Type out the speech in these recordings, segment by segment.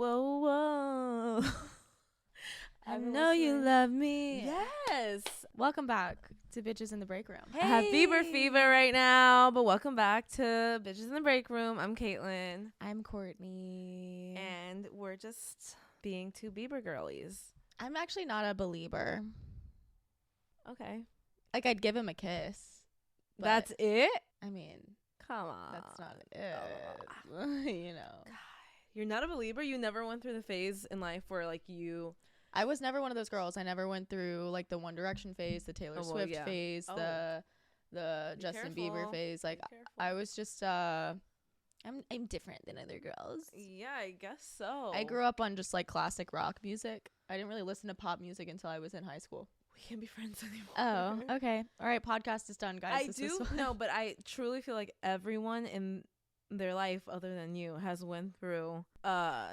Whoa, whoa. I know listening. you love me. Yes. Welcome back to Bitches in the Break Room. I have fever right now, but welcome back to Bitches in the Break Room. I'm Caitlyn. I'm Courtney. And we're just being two Bieber girlies. I'm actually not a believer. Okay. Like, I'd give him a kiss. That's it? I mean, come on. that's not it. You know. God. You're not a believer? You never went through the phase in life where, like, you... I was never one of those girls. I never went through, like, the One Direction phase, the Taylor Swift phase, the Justin Bieber phase. Like, I was just, I'm different than other girls. Yeah, I guess so. I grew up on just, like, classic rock music. I didn't really listen to pop music until I was in high school. We can't be friends anymore. Oh, okay. All right, podcast is done, guys. But I truly feel like everyone in their life other than you has went through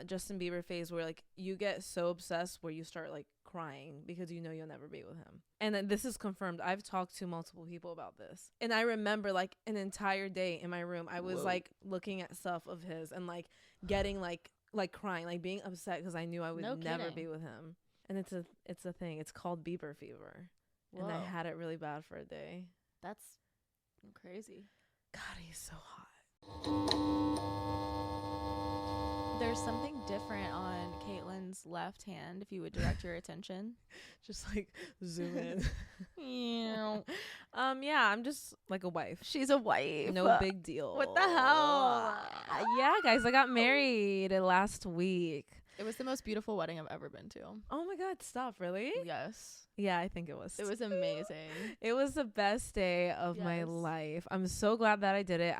Justin Bieber phase where, like, you get so obsessed where you start, like, crying because you know you'll never be with him. And then this is confirmed. I've talked to multiple people about this, and I remember, like, an entire day in my room I was like looking at stuff of his and, like, getting like crying, like being upset because I knew I would never be with him. And it's a thing. It's called Bieber fever. Whoa. And I had it really bad for a day. That's crazy. God, he's so hot. There's something different on Caitlyn's left hand if you would direct your attention. Just like zoom in. Yeah, I'm just like a wife. She's a wife. No big deal. What the hell? Yeah, guys, I got married last week. It was the most beautiful wedding I've ever been to. Oh my God, stop, really? Yes. Yeah, I think it was. It was amazing. It was the best day of my life. I'm so glad that I did it.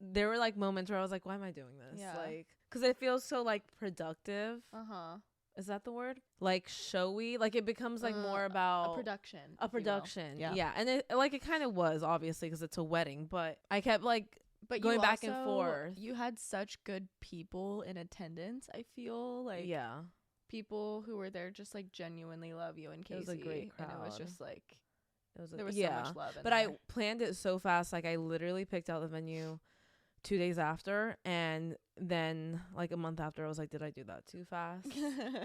There were, like, moments where I was like, why am I doing this? Yeah. Like, because it feels so, like, productive. Uh-huh. Is that the word? Like, showy. Like, it becomes, like, more about... A production. A production. Yeah. And it kind of was, obviously, because it's a wedding. But I kept, like, going back and forth. You had such good people in attendance, I feel. Like, yeah. People who were there just, like, genuinely love you and Casey. It was a great crowd. And it was just, like... There was so much love in but there. I planned it so fast. Like, I literally picked out the venue 2 days after, and then, like, a month after, I was like, did I do that too fast?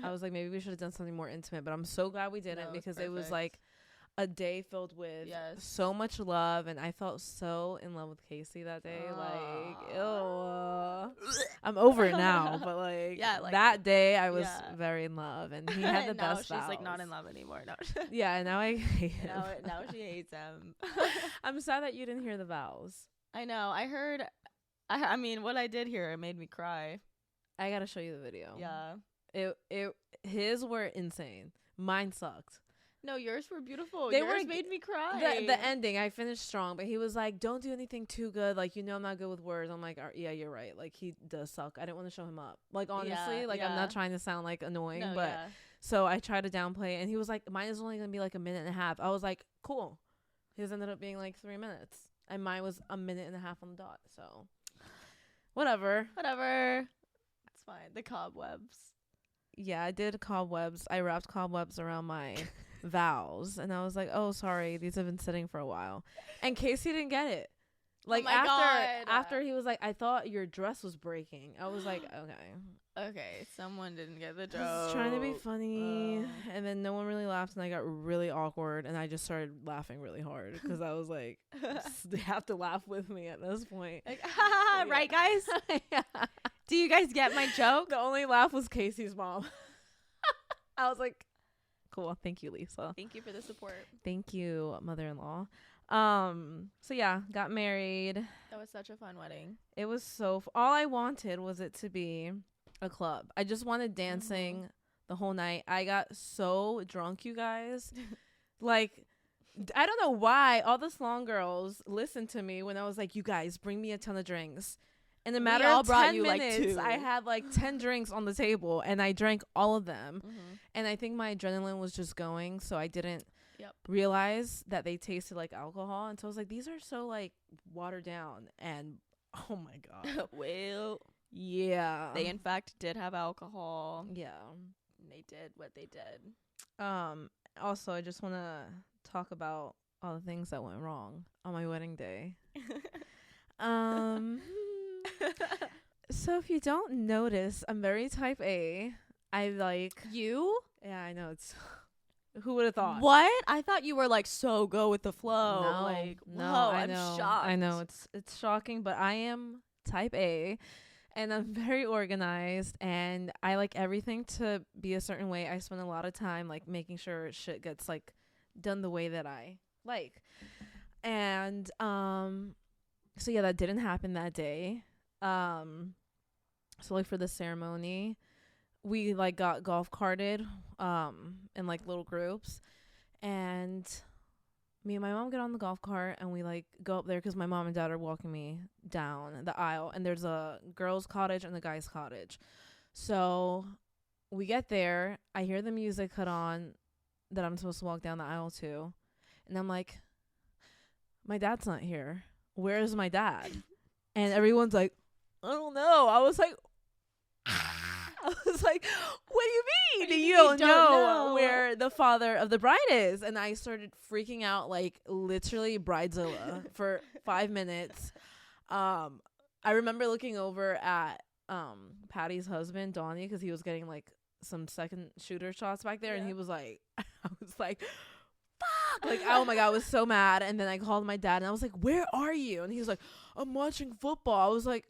I was like, maybe we should have done something more intimate, but I'm so glad we didn't, because it was like a day filled with so much love, and I felt so in love with Casey that day. Like, ew. I'm over it now, but like, that day I was very in love, and he had the best vows. She's like not in love anymore. No. Yeah, and now I hate him. Now she hates him. I'm sad that you didn't hear the vows. I know. I heard. I mean, what I did hear, it made me cry. I gotta show you the video. Yeah. His were insane. Mine sucked. No, yours were beautiful. Yours made me cry. The ending, I finished strong, but he was like, don't do anything too good. Like, I'm not good with words. I'm like, yeah, you're right. Like, he does suck. I didn't want to show him up. Like, honestly, I'm not trying to sound, like, annoying, so I tried to downplay it, and he was like, mine is only going to be, like, a minute and a half. I was like, cool. His ended up being, like, 3 minutes, and mine was a minute and a half on the dot, so whatever. It's fine. The cobwebs. Yeah, I did cobwebs. I wrapped cobwebs around my vows, and I was like, oh, sorry, these have been sitting for a while. And Casey didn't get it. Like, after he was like, I thought your dress was breaking. I was like, okay, someone didn't get the joke. I was trying to be funny, and then no one really laughed, and I got really awkward, and I just started laughing really hard because I was like, they have to laugh with me at this point. Like, right, guys? Yeah. Do you guys get my joke? The only laugh was Casey's mom. I was like, cool, thank you, Lisa. Thank you for the support. Thank you, mother-in-law. So yeah, got married. That was such a fun wedding. It was all I wanted was it to be a club. I just wanted dancing the whole night. I got so drunk, you guys. Like, I don't know why all the salon girls listened to me when I was like, you guys, bring me a ton of drinks. In a matter of 10 minutes, I had like 10 drinks on the table, and I drank all of them. And I think my adrenaline was just going, so I didn't realize that they tasted like alcohol. And so I was like, these are so, like, watered down. And oh my God. Well, yeah. They, in fact, did have alcohol. Yeah. They did what they did. Also, I just want to talk about all the things that went wrong on my wedding day. So if you don't notice, I'm very type A. I like you. Yeah, I know it's. Who would have thought? What? I thought you were like so go with the flow. No, like no, whoa, I'm shocked. I know it's shocking, but I am type A, and I'm very organized, and I like everything to be a certain way. I spend a lot of time like making sure shit gets like done the way that I like, and so yeah, that didn't happen that day. So like for the ceremony, we like got golf carted in like little groups, and me and my mom get on the golf cart and we like go up there because my mom and dad are walking me down the aisle, and there's a girl's cottage and the guy's cottage. So we get there, I hear the music cut on that I'm supposed to walk down the aisle to, and I'm like, my dad's not here, where's my dad? And everyone's like, I don't know. I was like, what do you mean? You don't know where the father of the bride is? And I started freaking out, like literally bridezilla for 5 minutes. I remember looking over at Patty's husband, Donnie, because he was getting like some second shooter shots back there, and he was like, I was like, fuck, like, oh my god, I was so mad. And then I called my dad and I was like, where are you? And he was like, I'm watching football. I was like,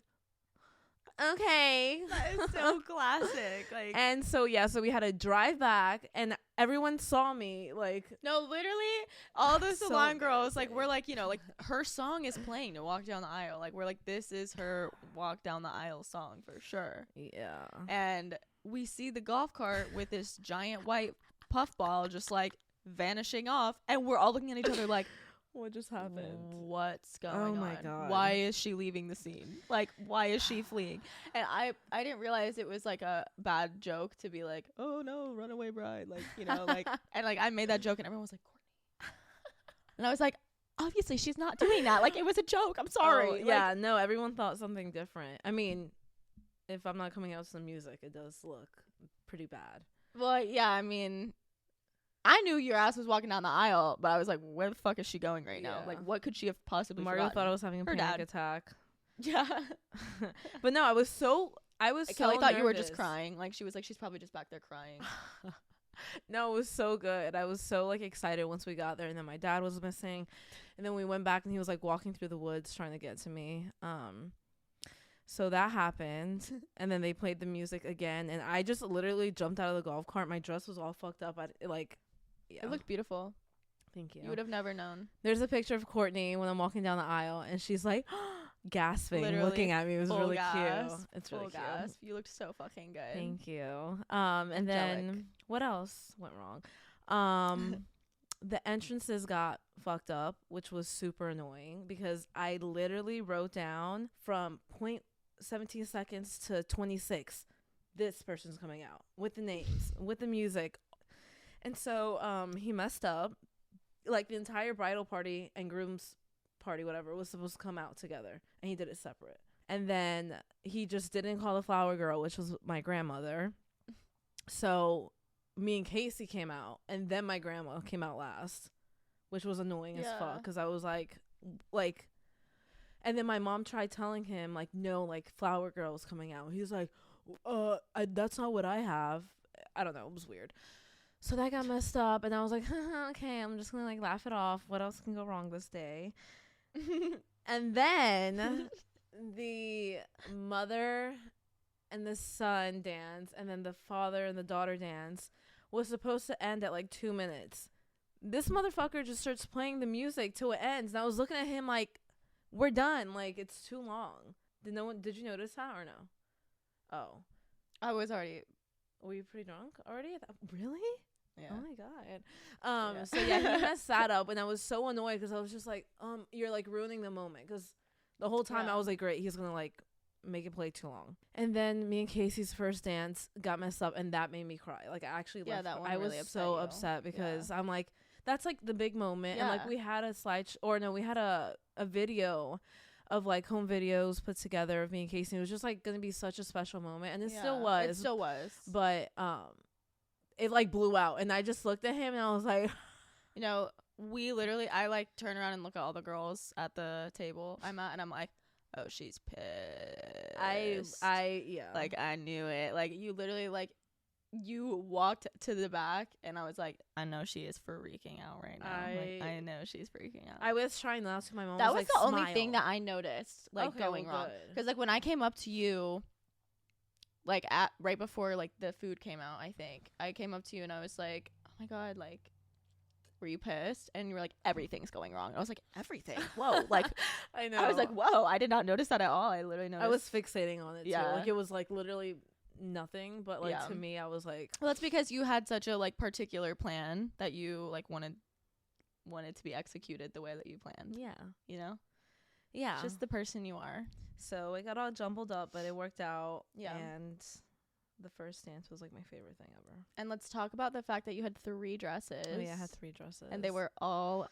okay. That is so classic. Like, and so so we had to drive back, and everyone saw me like, no, literally all the salon girls, like, we're like, you know, like her song is playing to walk down the aisle, like we're like, this is her walk down the aisle song for sure. Yeah. And we see the golf cart with this giant white puffball just like vanishing off, and we're all looking at each other like, what just happened? What's going on? Oh my god. Why is she leaving the scene? Like, why is she fleeing? And I didn't realize it was like a bad joke to be like, oh no, runaway bride. Like, you know, like, and like I made that joke and everyone was like, Courtney. And I was like, obviously she's not doing that. Like, it was a joke. I'm sorry. Oh, yeah, no, everyone thought something different. I mean, if I'm not coming out with some music, it does look pretty bad. Well, yeah, I mean, I knew your ass was walking down the aisle, but I was like, where the fuck is she going right now? Like, what could she have possibly Mario forgotten? thought I was having a panic attack. Yeah. But no, I was so Kelly thought you were just crying. Like, she was like, she's probably just back there crying. No, it was so good. I was so like excited once we got there, and then my dad was missing, and then we went back and he was like walking through the woods trying to get to me. So that happened, and then they played the music again, and I just literally jumped out of the golf cart. My dress was all fucked up. It looked beautiful. Thank you. You would have never known. There's a picture of Courtney when I'm walking down the aisle, and she's like gasping, literally, looking at me. It was really cute. It's really cute. You looked so fucking good. Thank you. And then what else went wrong? The entrances got fucked up, which was super annoying because I literally wrote down from 0.17 seconds to 26. This person's coming out with the names, with the music. And so he messed up. Like, the entire bridal party and groom's party, whatever, was supposed to come out together, and he did it separate. And then he just didn't call the flower girl, which was my grandmother. So me and Casey came out, and then my grandma came out last, which was annoying as fuck, because I was like, and then my mom tried telling him, like, no, like, flower girl's coming out. He's like, that's not what I have. I don't know. It was weird. So that got messed up, and I was like, okay, I'm just gonna like laugh it off. What else can go wrong this day? And then the mother and the son dance, and then the father and the daughter dance was supposed to end at like 2 minutes. This motherfucker just starts playing the music till it ends, and I was looking at him like, we're done. Like, it's too long. Did you notice that or no? Oh, I was already. Were you pretty drunk already? Really? Yeah. Oh my god. So yeah, he messed that up, and I was so annoyed because I was just like, you're like ruining the moment, because the whole time I was like, great, he's gonna like make it play too long. And then me and Casey's first dance got messed up, and that made me cry. Like, I actually left. That one I really was so upset because I'm like, that's like the big moment, and like we had we had a video of like home videos put together of me and Casey. It was just like gonna be such a special moment, and it still was. But it like blew out, and I just looked at him and I was like, you know, I like turn around and look at all the girls at the table I'm at, and I'm like, oh, she's pissed. Yeah. Like, I knew it. Like, you literally, like, you walked to the back, and I was like, I know she is freaking out right now. I know she's freaking out. I was trying not to. My mom that was was like, the smile. only thing that I noticed, like, okay, going wrong. good. Because, like, when I came up to you, like, right before, like, the food came out, I think, I came up to you, and I was like, oh, my God, like, were you pissed? And you were like, everything's going wrong. I was like, everything? Whoa. Like, I know. I was like, whoa, I did not notice that at all. I literally noticed. I was fixating on it, yeah. too. Like, it was, like, literally nothing. But, like, to me, I was like... Well, that's because you had such a, like, particular plan that you, like, wanted to be executed the way that you planned. Yeah. You know? Yeah. Just the person you are. So, it got all jumbled up, but it worked out. Yeah. And... the first dance was like my favorite thing ever. And let's talk about the fact that you had 3 dresses. Oh yeah, I had 3 dresses. And they were all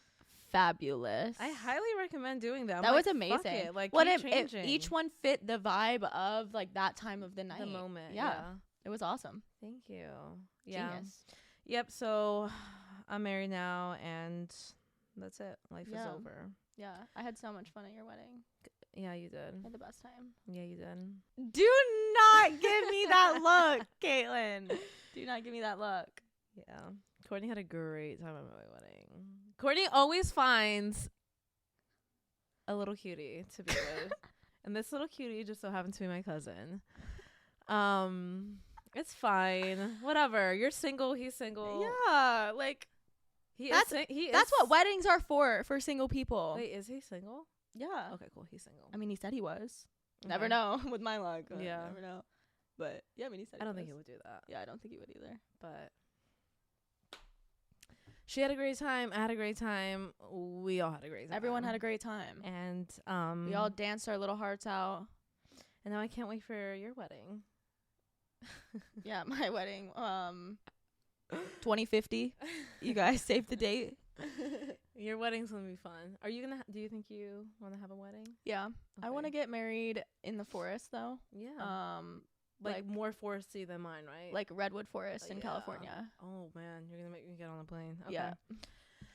fabulous. I highly recommend doing that. That was amazing. Fuck it. Like, what it each one fit the vibe of like that time of the night. The moment. Yeah. It was awesome. Thank you. Yeah. Genius. Yep, so I'm married now and that's it. Life is over. Yeah. I had so much fun at your wedding. Yeah, you did. I had the best time. Yeah, you did. Do not give me that look, Caitlyn. Do not give me that look. Yeah. Courtney had a great time at my wedding. Courtney always finds a little cutie to be with. And this little cutie just so happens to be my cousin. It's fine. Whatever. You're single, he's single. Yeah, like that's what weddings are for single people. Wait, is he single? Yeah. Okay, cool. He's single. I mean, he said he was. Okay. Never know with my luck. Yeah. Never know. But yeah, I mean, he said I don't think he would do that. Yeah, I don't think he would either. But she had a great time. I had a great time. We all had a great time. Everyone had a great time. And we all danced our little hearts out. And now I can't wait for your wedding. Yeah, my wedding. 2050. You guys save the date. Your wedding's gonna be fun. Are you gonna? Do you think you want to have a wedding? Yeah, okay. I want to get married in the forest though. Yeah. Like more foresty than mine, right? Like redwood forest in California. Oh man, you're gonna make me get on a plane. Okay. Yeah.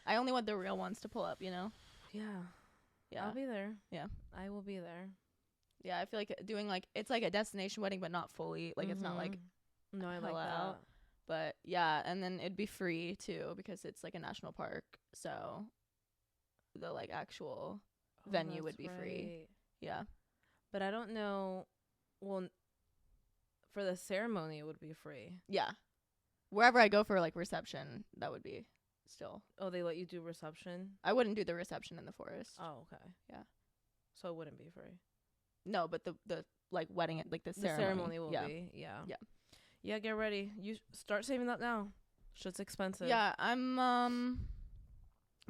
I only want the real ones to pull up. You know. Yeah. Yeah. I'll be there. Yeah. I will be there. Yeah, I feel like doing like it's like a destination wedding, but not fully. Like it's not like. No, I like that. Out. But yeah, and then it'd be free too because it's like a national park. So the like actual venue would be free. Yeah. But I don't know. Well, for the ceremony, it would be free. Yeah. Wherever I go for like reception, that would be still. Oh, they let you do reception? I wouldn't do the reception in the forest. Oh, okay. Yeah. So it wouldn't be free. No, but the like wedding, like the ceremony will be. Yeah. Yeah. Yeah, get ready. You start saving up now. Shit's expensive. Yeah, I'm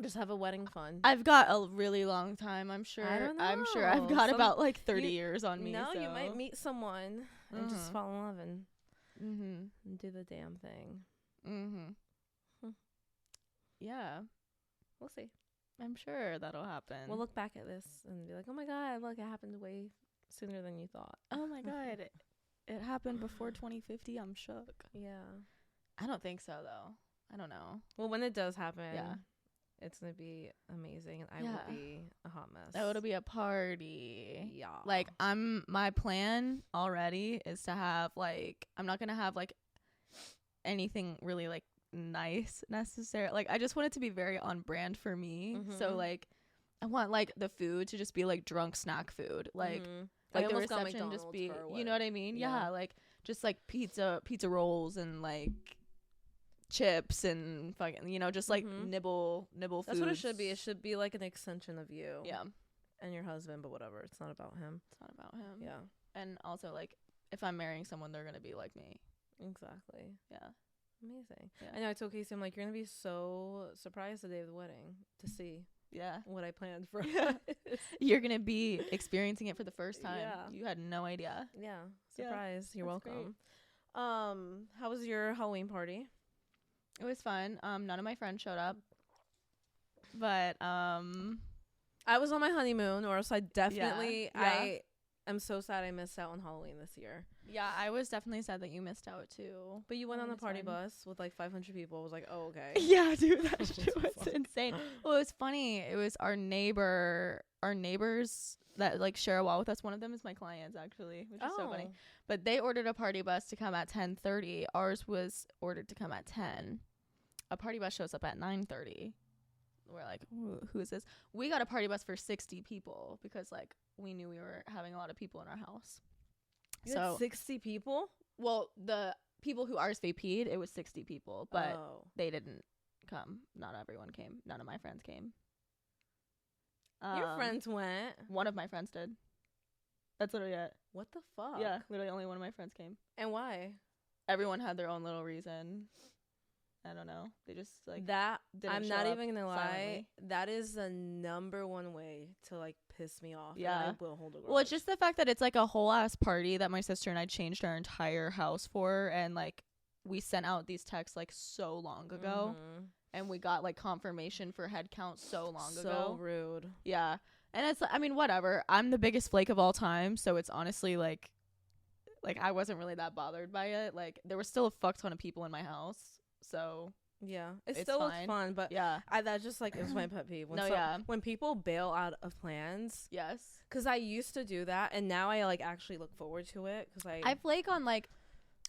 just have a wedding fund. I've got a really long time, I'm sure. I don't know. I'm sure I've got about like 30 years on me. No, so. you might meet someone and just fall in love and do the damn thing. Yeah. We'll see. I'm sure that'll happen. We'll look back at this and be like, oh my God, look, it happened way sooner than you thought. Oh my God. It happened before 2050. I'm shook. Yeah. I don't think so, though. I don't know. Well, when it does happen, it's going to be amazing. And I will be a hot mess. Oh, it'll be a party. Yeah. Like, my plan already is to have, like, I'm not going to have, like, anything really, like, nice necessarily. Like, I just want it to be very on brand for me. So, like, I want, like, the food to just be, like, drunk snack food. Like, like the reception just be, you know what I mean? Yeah, like just like pizza rolls and like chips and fucking, you know, just like nibble foods. That's what it should be. It should be like an extension of you. Yeah. And your husband, but whatever. It's not about him. It's not about him. Yeah. And also like if I'm marrying someone, they're gonna be like me. Exactly. Yeah. Amazing. Yeah. I know I told Casey, I'm like, you're gonna be so surprised the day of the wedding to see. Yeah. What I planned for. You're going to be experiencing it for the first time. Yeah. You had no idea. Yeah. Surprise. You're welcome. Great. How was your Halloween party? It was fun. None of my friends showed up. But I was on my honeymoon, or else I definitely I am so sad I missed out on Halloween this year. Yeah, I was definitely sad that you missed out too. But you went on a party bus with like 500 people. I was like, oh, okay. Yeah, dude, that shit was insane. Well, it was funny. It was our neighbors that like share a wall with us. One of them is my clients actually, which is so funny. But they ordered a party bus to come at 10:30. Ours was ordered to come at 10. A party bus shows up at 9:30. We're like, who is this? We got a party bus for 60 people because like we knew we were having a lot of people in our house. You had 60 people? Well, the people who RSVP'd, it was 60 people, but they didn't come. Not everyone came. None of my friends came. Your friends went? One of my friends did. That's literally it. What the fuck? Yeah, literally only one of my friends came. And why? Everyone had their own little reason. I don't know. They just like that. I'm not even gonna lie. Silently. That is the number one way to like piss me off. Yeah. And I will hold a grudge. Well, it's just the fact that it's like a whole ass party that my sister and I changed our entire house for, and like we sent out these texts like so long ago, and we got like confirmation for head count so long ago. So rude. Yeah, and it's I mean whatever. I'm the biggest flake of all time, so it's honestly like I wasn't really that bothered by it. Like there was still a fuck ton of people in my house. So yeah, it still was fun, but yeah, that just like is my pet peeve. When people bail out of plans. Yes, because I used to do that, and now I like actually look forward to it because I flake on like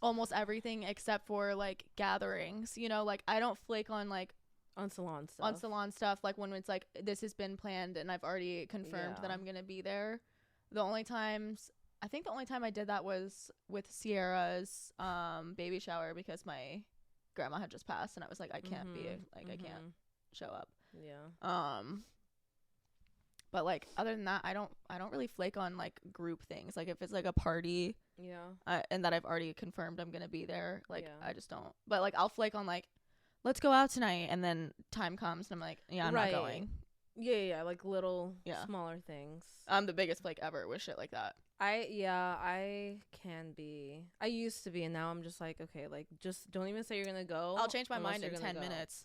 almost everything except for like gatherings. You know, like I don't flake on like on salon stuff. Like when it's like this has been planned and I've already confirmed that I'm gonna be there. I think the only time I did that was with Sierra's baby shower because my grandma had just passed and I was like I can't be like I can't show up. Yeah. But like other than that I don't really flake on like group things. Like if it's like a party and that I've already confirmed I'm gonna be there, like I just don't. But like I'll flake on like let's go out tonight, and then time comes and I'm like I'm not going. Yeah, like little smaller things. I'm the biggest flake ever with shit like that. I can be. I used to be, and now I'm just like, okay, like just don't even say you're gonna go. I'll change my mind in 10 minutes.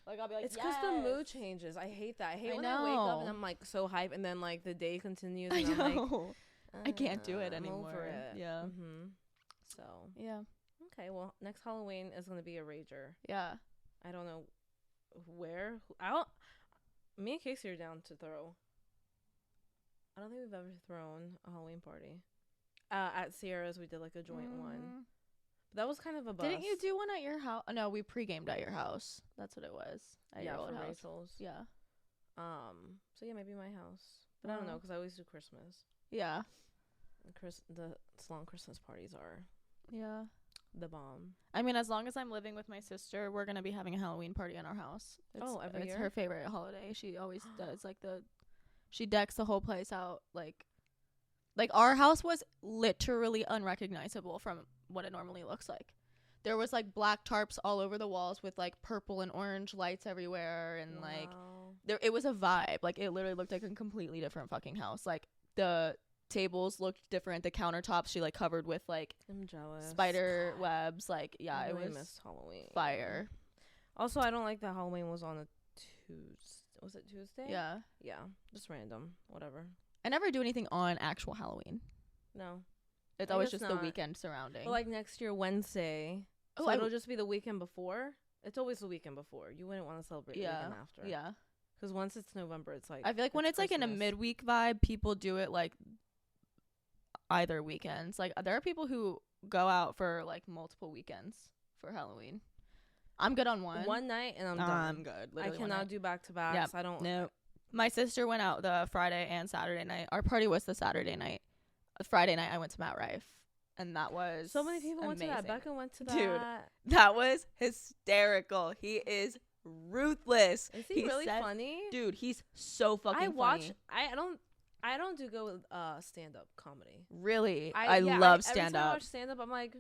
Like I'll be like, it's because the mood changes. I hate that. I hate when I wake up and I'm like so hype, and then like the day continues. And I'm like, I can't do it anymore. I'm over it. Yeah. So yeah. Okay. Well, next Halloween is gonna be a rager. Yeah. I don't know where. Me and Casey are down to throw. I don't think we've ever thrown a Halloween party. At Sierra's, we did like a joint one. But that was kind of a bust. Didn't you do one at your house? No, we pre-gamed at your house. That's what it was. At your old house. Rachel's. Yeah. So yeah, maybe my house. But I don't know because I always do Christmas. Yeah. The salon Christmas parties are. Yeah. The bomb. I mean, as long as I'm living with my sister, we're gonna be having a Halloween party in our house. Every year? It's her favorite holiday. She always does like she decks the whole place out like our house was literally unrecognizable from what it normally looks like. There was like black tarps all over the walls with like purple and orange lights everywhere, and like it was a vibe. Like it literally looked like a completely different fucking house. Like the tables looked different. The countertops she like covered with like I'm jealous spider webs. Like I really missed Halloween. Fire. Also, I don't like that Halloween was on a Tuesday. Was it Tuesday? Yeah. Yeah. Just random. Whatever. I never do anything on actual Halloween. No. It's always just the weekend surrounding. But like next year, Wednesday. So it'll just be the weekend before. It's always the weekend before. You wouldn't want to celebrate the weekend after. Yeah. Because once it's November, it's like. I feel like when it's Christmas. Like in a midweek vibe, people do it like either weekends. Like there are people who go out for like multiple weekends for Halloween. I'm good on one night and I'm done. I'm good. Literally I cannot do back to backs. Yep. I don't. No. My sister went out the Friday and Saturday night. Our party was the Saturday night. Friday night I went to Matt Rife, and that was so many people amazing. Went to that. Becca went to that. Dude, that was hysterical. He is ruthless. Is he really funny? Dude, he's so fucking funny. I don't do go with stand up comedy. Really? I love stand up. Every time I watch stand up, I'm like,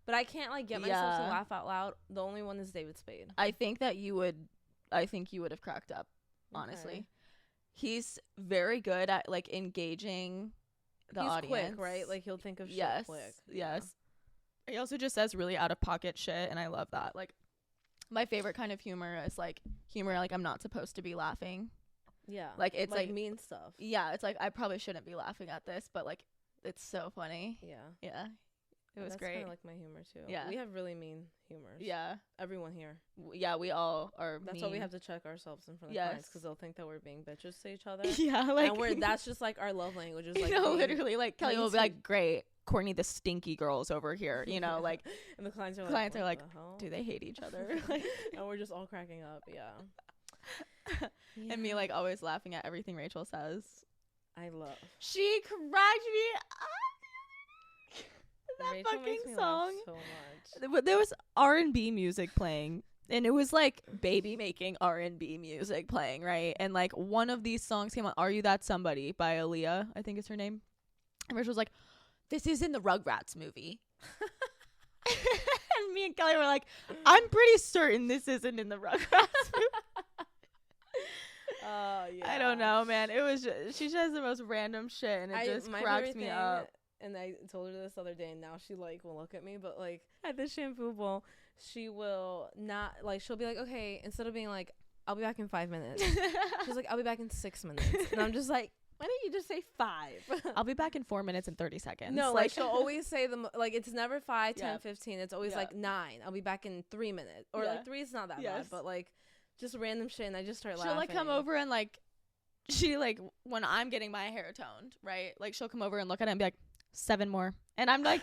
but I can't like get myself to laugh out loud. The only one is David Spade. I think you would have cracked up, honestly. Okay. He's very good at like engaging the audience. Quick, right? Like he'll think of shit quick. Yes. He also just says really out of pocket shit, and I love that. Like my favorite kind of humor is like humor like I'm not supposed to be laughing. Yeah. Like it's like mean stuff. Yeah, it's like I probably shouldn't be laughing at this, but like it's so funny. Yeah. Yeah. It was great. That's kind of like my humor too. Yeah, we have really mean humors. Yeah, everyone here. Yeah, we all are. That's mean. why we have to check ourselves in front of clients because they'll think that we're being bitches to each other. Yeah, like and that's just like our love language. Is like literally, like Kelly will be like, "Great, Courtney, the stinky girls over here," like, and the clients are like, "Do they hate each other?" And we're just all cracking up. Yeah. And me like always laughing at everything Rachel says. I love. She cracked me up. That Rachel fucking song. So much. There was R&B music playing, and it was like baby making R&B music playing, right? And like one of these songs came on, "Are You That Somebody" by Aaliyah, I think is her name. And Rachel was like, "This is in the Rugrats movie." And me and Kelly were like, "I'm pretty certain this isn't in the Rugrats movie." Yeah. I don't know, man. It was she says the most random shit, and it just cracks me up. And I told her this other day, and now she like will look at me, but like at the shampoo bowl, she will not like. She'll be like, "Okay," instead of being like, "I'll be back in 5 minutes," she's like, "I'll be back in 6 minutes," and I'm just like, "Why don't you just say 5?" I'll be back in 4 minutes and 30 seconds. No, like she'll always say like it's never 5, 10, 15. It's always like 9. I'll be back in 3 minutes, or like 3 is not that bad, but like just random shit, and I just start laughing. She'll like come over and like she like when I'm getting my hair toned, right? Like she'll come over and look at it and be like, 7 more, and I'm like,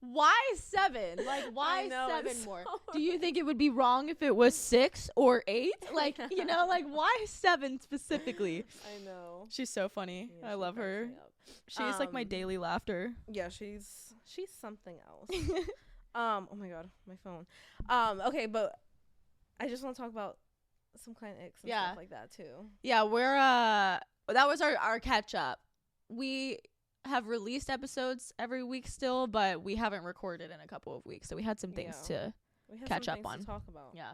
why 7? Like why 7 more? Do you think it would be wrong if it was 6 or 8? Like like why 7 specifically? I know. She's so funny. I love her. She's like my daily laughter. Yeah, she's something else. Oh my god, my phone. Okay, but I just want to talk about some client icks and stuff like that too. Yeah, we're that was our catch up. We have released episodes every week still, but we haven't recorded in a couple of weeks, so we had some things to catch up on. To talk about. Yeah.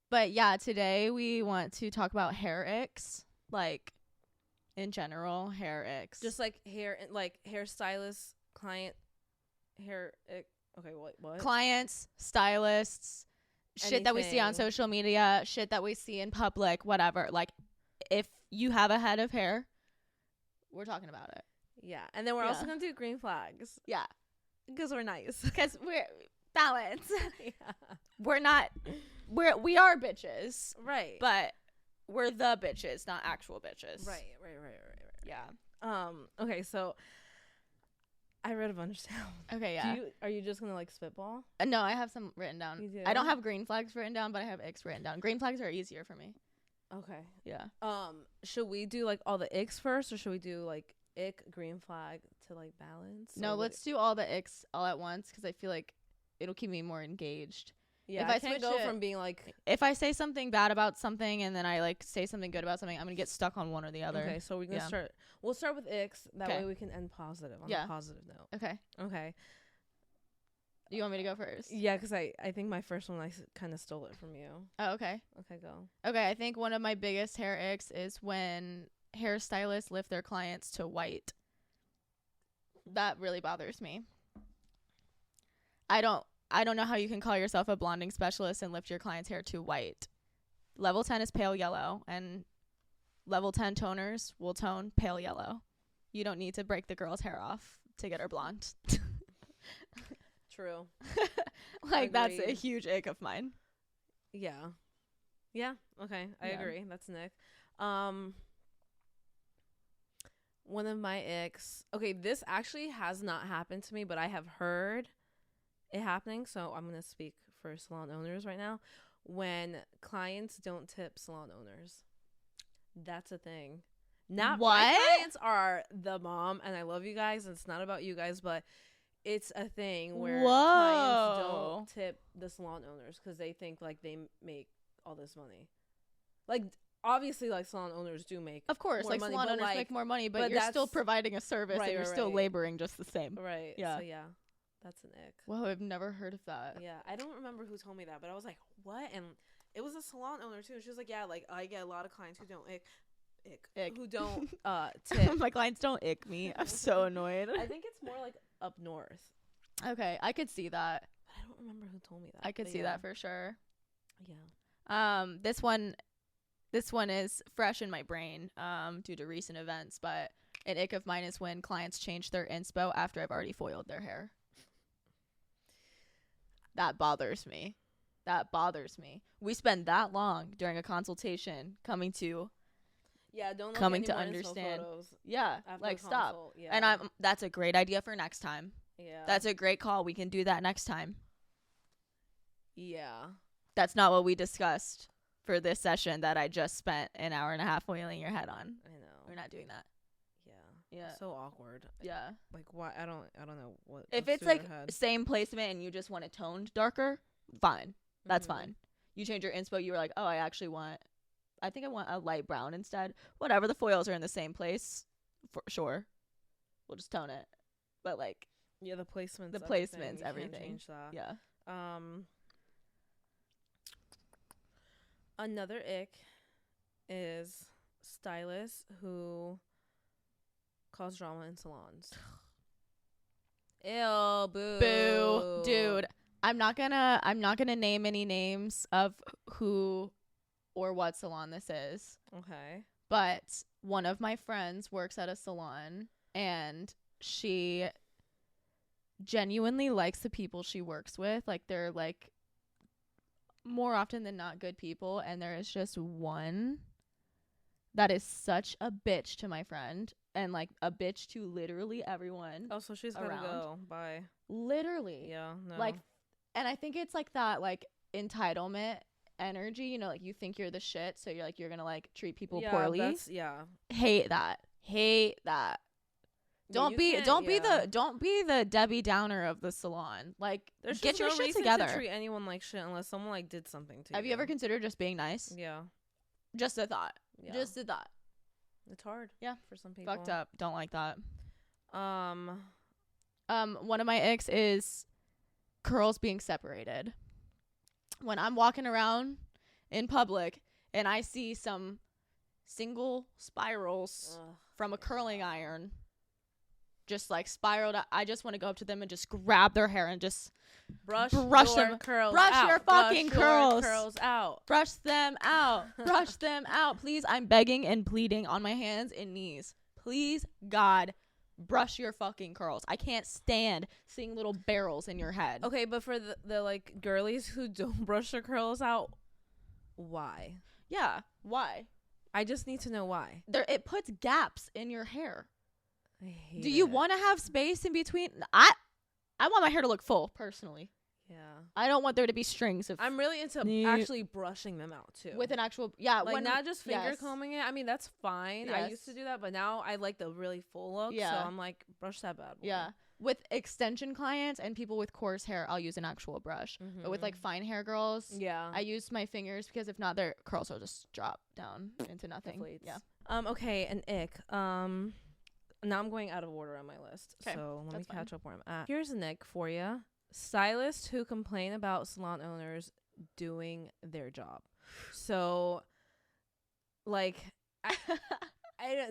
But yeah, today we want to talk about hair icks, like in general, hair icks. Just like hairstylist, client, hair ick. Okay, what? Clients, stylists, shit that we see on social media, shit that we see in public, whatever. Like if you have a head of hair, we're talking about it. Yeah. And then we're also going to do green flags. Yeah. Because we're nice. Because we're balanced. We are bitches. Right. But we're the bitches, not actual bitches. Right. Yeah. Okay, so I read a bunch down. Okay, yeah. Are you just going to like spitball? No, I have some written down. You do? I don't have green flags written down, but I have icks written down. Green flags are easier for me. Okay. Yeah. Should we do like all the icks first, or should we do like ick, green flag to like balance? No, let's do all the icks all at once because I feel like it'll keep me more engaged. Yeah, I can't go from being like, if I say something bad about something and then I like say something good about something, I'm gonna get stuck on one or the other. Okay, so we're gonna start. We'll start with icks. That way we can end positive on a positive note. Okay. Do you want me to go first? Yeah, because I think my first one I kind of stole it from you. Oh, okay. Okay, go. Okay, I think one of my biggest hair icks is when hairstylists lift their clients to white. That really bothers me. I don't know how you can call yourself a blonding specialist and lift your client's hair to white. Level 10 is pale yellow, and level 10 toners will tone pale yellow. You don't need to break the girl's hair off to get her blonde. True. Like, that's a huge ick of mine. Yeah. Okay, I agree. That's an ick. One of my icks. Okay, this actually has not happened to me, but I have heard it happening, so I'm gonna speak for salon owners right now. When clients don't tip salon owners, that's a thing. Not what? My clients are the bomb, and I love you guys. It's not about you guys, but it's a thing where clients don't tip the salon owners because they think like they make all this money. Like obviously, like salon owners do make, of course, like money, salon owners make more money, but you're still providing a service, and you're still laboring just the same. Right. Yeah. So yeah, that's an ick. Whoa, I've never heard of that. Yeah, I don't remember who told me that, but I was like, what? And it was a salon owner too. She was like, yeah, like I get a lot of clients who don't ick. Who don't tip. My clients don't ick me. I'm so annoyed. I think it's more like up north. Okay, I could see that. I don't remember who told me that. I could see that for sure. Yeah. This one is fresh in my brain due to recent events, but An ick of mine is when clients change their inspo after I've already foiled their hair. That bothers me. We spend that long during a consultation coming to understand. Yeah, like stop. Yeah. And that's a great idea for next time. Yeah. That's a great call. We can do that next time. Yeah. That's not what we discussed for this session that I just spent an hour and a half oiling your head on. I know. We're not doing that. Yeah. So awkward. Yeah. Like why? I don't know what. If it's like same placement and you just want it toned darker, fine. That's fine. You change your inspo. You were like, oh, I think I want a light brown instead. Whatever. The foils are in the same place. For sure. We'll just tone it. But like. Yeah, the placements. Everything. Can't change that. Yeah. Another ick is stylists who cause drama in salons. Ew, boo, dude. I'm not gonna name any names of who or what salon this is. Okay. But one of my friends works at a salon, and she genuinely likes the people she works with. Like, they're like more often than not good people, and there is just one that is such a bitch to my friend, and like a bitch to literally everyone. Oh, so she's gotta go. Bye. Literally. Yeah. No. Like, and I think it's like that like entitlement energy, you know, like you think you're the shit, so you're gonna like treat people poorly. Hate that. Don't be the Debbie Downer of the salon. Like, get your shit together. To treat anyone like shit unless someone like did something to you. Have you ever considered just being nice? Yeah. Just a thought. Yeah. Just a thought. It's hard. Yeah. For some people. Fucked up. Don't like that. One of my icks is curls being separated. When I'm walking around in public and I see some single spirals from a curling iron just like spiraled, I just want to go up to them and just grab their hair and just brush them. Curls brush out. your fucking curls. Curls out. Brush them out. Brush them out. Please, I'm begging and pleading on my hands and knees. Please, God, brush your fucking curls. I can't stand seeing little barrels in your head. Okay, but for the like girlies who don't brush their curls out, why? Yeah, why? I just need to know why. It puts gaps in your hair. Do you want to have space in between? I want my hair to look full, personally. Yeah. I don't want there to be strings of. I'm really into actually brushing them out too. With an actual, like not just finger combing it. I mean, that's fine. Yes. I used to do that, but now I like the really full look. Yeah. So I'm like, brush that bad boy. Yeah. With extension clients and people with coarse hair, I'll use an actual brush. But with like fine hair girls, I use my fingers because if not, their curls will just drop down into nothing. Yeah. Okay, an ick. Now I'm going out of order on my list. Okay, so let me catch up where I'm at. Here's an ick for you. Stylists who complain about salon owners doing their job. So, like,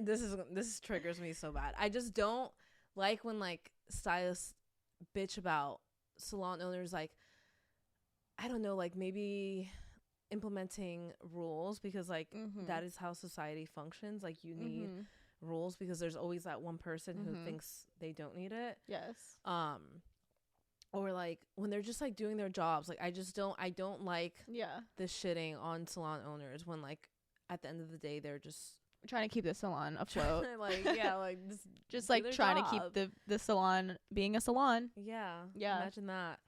this triggers me so bad. I just don't like when like stylists bitch about salon owners, like, I don't know, like maybe implementing rules because like that is how society functions. Like you need rules because there's always that one person who thinks they don't need it. Yes. Or like when they're just like doing their jobs, like I don't like the shitting on salon owners when like at the end of the day they're just trying to keep the salon afloat. just like trying to keep the salon being a salon. Yeah. Imagine that.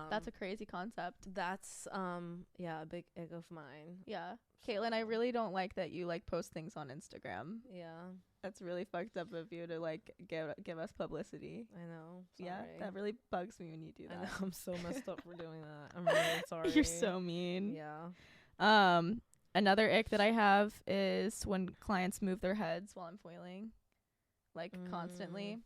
That's a crazy concept. That's a big egg of mine. Yeah. Caitlyn, I really don't like that you like post things on Instagram. Yeah. That's really fucked up of you to like give us publicity. I know. Sorry. Yeah, that really bugs me when you do that. I know, I'm so messed up for doing that. I'm really sorry. You're so mean. Yeah. Another ick that I have is when clients move their heads while I'm foiling, like constantly.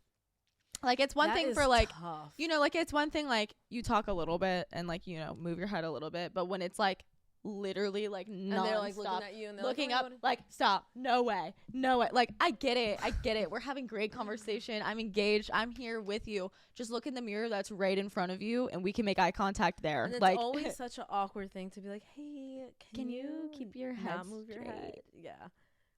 Like it's one thing for like tough. You know, like it's one thing like you talk a little bit and like you know move your head a little bit, but when it's like literally like non-stop, and they're like looking at you and they're looking up like stop, no way, like I get it, we're having great conversation, I'm engaged, I'm here with you, just look in the mirror that's right in front of you and we can make eye contact there. And it's like always such an awkward thing to be like, hey, can you keep your head not move your head? Yeah,